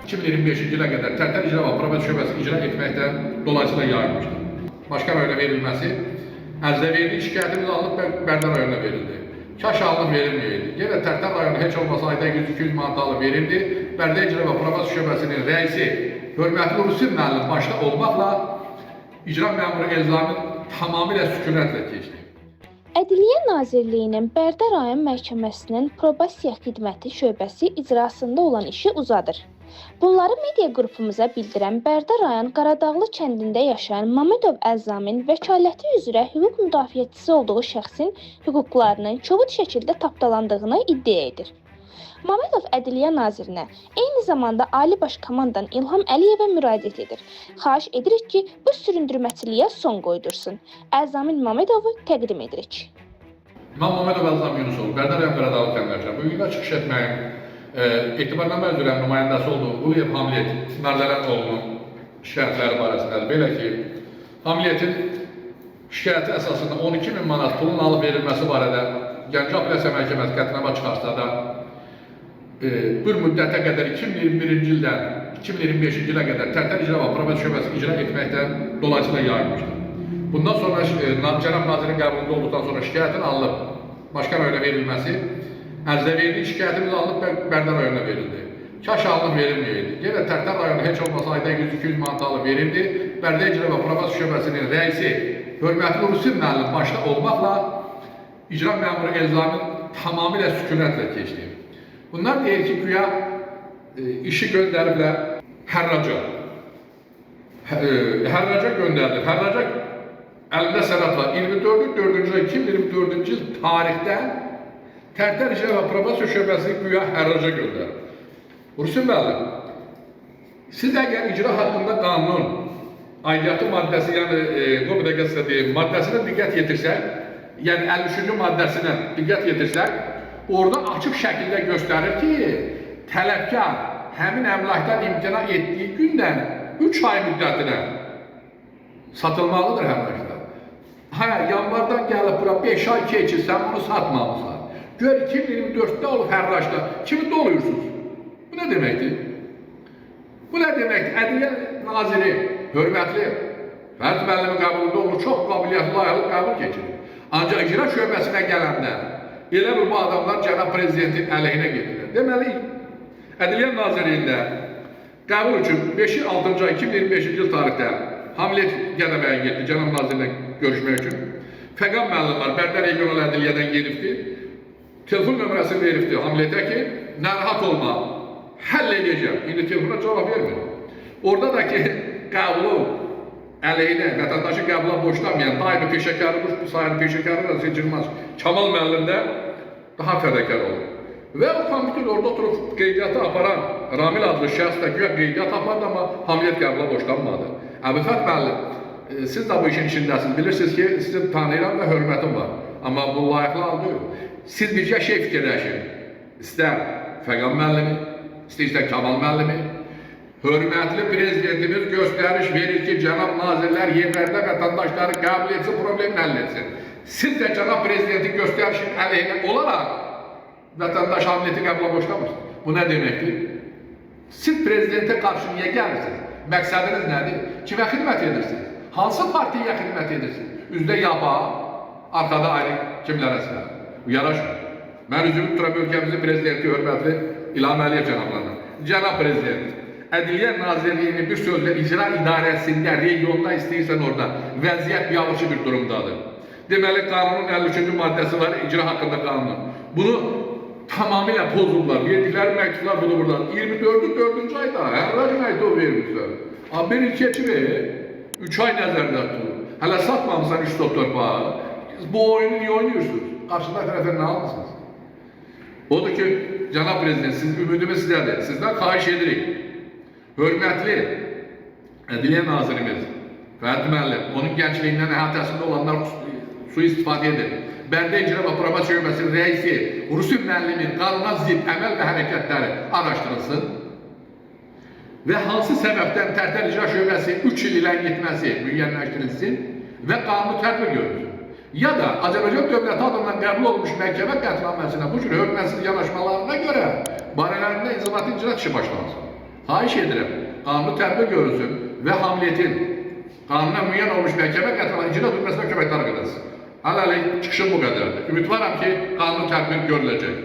2025-ci ilə qədər Tərtər İcra və Probasiya Şöbəsi icra etməkdən dolayısıyla yayılmışdır. Başqa rayona verilməsi, ərizə verildi, şikayətimiz alınıb Bərdə rayonuna verildi. Kaş alınıb verilməyəydi. Yenə Tərtər rayonu heç olmasa ayda 100-200 manat alıb verildi. Bərdə İcra və Probasiya Şöbəsinin rəisi hörmətli Rusin müəllim başda olmaqla icra məmuru Elzamin tamamilə sükunətlə keçdi. Ədliyyə Nazirliyinin Bərdə rayon məhkəməsinin probasiya xidməti şöbəsi icrasında olan işi uzadır. Bunları media qrupumuza bildirən Bərdə rayon Qaradağlı kəndində yaşayan Mamedov Elzamin vəkaləti üzrə hüquq müdafiəçisi olduğu şəxsin hüquqlarının kobud şəkildə tapdalandığını iddia edir. Mamedov Ədliyyə Nazirinə, eyni zamanda Ali Baş Komandan İlham Əliyevə müraciət edir. Xahiş edirik ki, bu süründürməçiliyə son qoydursun. Elzamin Mamedovu təqdim edirik. İmam Mamedov Elzamin Yunusov, Bərdə rayon Qaradağlı kəndində bu günə çıxış etməyin etibarnamə üzrə nümayəndəsi olduğu Quliyev Hamlet Mərzələn şikayətləri barəsindədir. Belə ki, Hamletin şikayəti əsasında 12.000 manat pulun alıb verilməsi barədə Gəncə Apellyasiya Məhkəməsi qətnamə çıxarsa da bir müddətə qədər 2021-ci ildən 2025-ci ilə qədər Tərtər İcra və Probasiya Şöbəsi icra etməkdən dolayısıyla yayılmışdır. Bundan sonra Cənab Nazirin qəbulunda olduqdan sonra şikayətin alınıb başqa rayona verilməsi, ərizə verildi, şikayətimiz alınıb Bərdə rayonuna verildi. Kaş alınıb verilməyəydi. Yenə Tərtər rayonu heç olmasa ayda 100-200 manat alıb verildi. Bərdə İcra və Probasiya Şöbəsinin rəisi hörmətli Rusin müəllim başda olmaqla icra məmuru Elzamin tamamilə sükunətlə keçdi. Bunlar deyir ki, güya işi göndəriblər hərraca. Hərraca göndərilir. Hərraca əlində sənəd var. 24-cü il tarixdə Tərtər İcra və Probasiya Şöbəsi güya hərraca göndərir. Rusin müəllim, siz əgər icra haqqında qanunun aidiyyatı maddəsi, yəni maddəsinə diqqət yetirsək, yəni 53-cü maddəsinə diqqət yetirsək, orada açıq şəkildə göstərir ki, tələbkar həmin əmlakdan imtina etdiyi gündən 3 ay müddətinə satılmalıdır əmlaklar. Yanvardan gəlib bura 5 ay keçir, sən bunu satmalısan. Gör 2024-də olub hərraçda, kimi doluyursunuz? Bu nə deməkdir? Bu nə deməkdir? Ədliyyə Naziri, hörmətli, Fərid müəllimin qəbulunda olur, çox qabiliyyətli, layıqlı qəbul keçirir. Ancaq icra şöbəsinə gələndə elə bu adamlar Cənab Prezidentin əleyhinə gedirlər. Deməli, Ədliyyə Nazirliyində qəbul üçün 5-6 ay 2025-ci il tarixdə Hamlet Gədəbəyə getdi, Cənab Nazirlə görüşmək üçün. Fəqan müəllim var, Bərdə regional ədliyyədən gedibdi. Telefon nömrəsini veribdi Hamletə ki, narahat olma, həll edəcəm. İndi telefona cavab vermir. Orada da ki, qəbulu əleyhinə, vətəndaşı qəbula boşlamayan, daimi peşəkarımış, bu sayəni peşəkarı da seçilmez. Kamal müəllim də daha fədakar olur. Və o komitin orada oturub qeydiyyatı aparan Ramil adlı şəxs da güya qeydiyyat apardı, amma Hamlet qəbula boşlanmadı. Əbifət müəllim, siz də bu işin içindəsiniz. Bilirsiniz ki, sizin tanıyıram və hörmətim var. Amma bu layıqlı aldı. Siz bircə şey fikirləşin. İstər Fəqan müəllimi, istəyirsə Kamal müəllimi, hörmətli prezidentimiz göstəriş verir ki, cənab nazirlər yerlərdə vətəndaşları qəbul etsin, problemini həll etsin. Siz də cənab prezidentin göstərişin əleyhinə olaraq vətəndaş Hamleti qəbula boşlamırsınız. Bu nə deməkdir? Siz prezidentə qarşı niyə gəlirsiniz? Məqsədiniz nədir? Kimə xidmət edirsiniz? Hansı partiyaya xidmət edirsiniz? Üzdə yaba, arkada ayrı kimlərə silah? Bu yaraşmır. Mən üzümü tuturam ölkəmizin prezidenti hörmətli İlham Əliyev cənablarına. Cənab prezident, Ədliyyə Nazirliyinin bir sözlə icra idarəsində, regionda istəyirsən orada vəziyyət biabırçı bir durumdadır. Deməli, qanunun 53-cü maddəsi var, icra haqqında qanunun. Bunu tamamilə pozurlar. Verdikləri məktublar bunu buradan. 24-cü ayda hərrac məktub vermişlər. Bir il keçir, 3 ay nəzərdə tutulur. Hələ satmamısan 3 top torpağı. Bu oyunu niyə oynuyorsunuz? Qarşıda tərəfə nə almışsınız? Odur ki, cənab prezident, ümidimiz sizədir. Sizdən xahiş edirik. Hörmətli Ədliyyə Nazirimiz Fərid müəllim, onun gəncliyindən əhatəsində olanlar sui-istifadə edir. Bərdə İcra və Probasiya Şöbəsinin rəisi Rusin müəllimin qanuna zidd əməl və hərəkətləri araşdırılsın və hansı səbəbdən Tərtər İcra Şöbəsi 3 il ilə getməsi müəyyənləşdirilsin və qanunu tətbiq görülsün. Ya da Azərbaycan dövləti adından qəbul olmuş məhkəmə qətnaməsinə bu cür hörmətsiz yanaşmalarına görə barələrində inzibati icra işi başlansın. Xahiş edirəm, qanuni tədbir görülsün və hamiliyyətin qanuna müəyyən olmuş məhkəmə qətlə icra edilməsinə köməklər edəsiniz. Hələlik çıxışım bu qədərdir. Ümidvaram ki, qanuni tədbir görüləcək.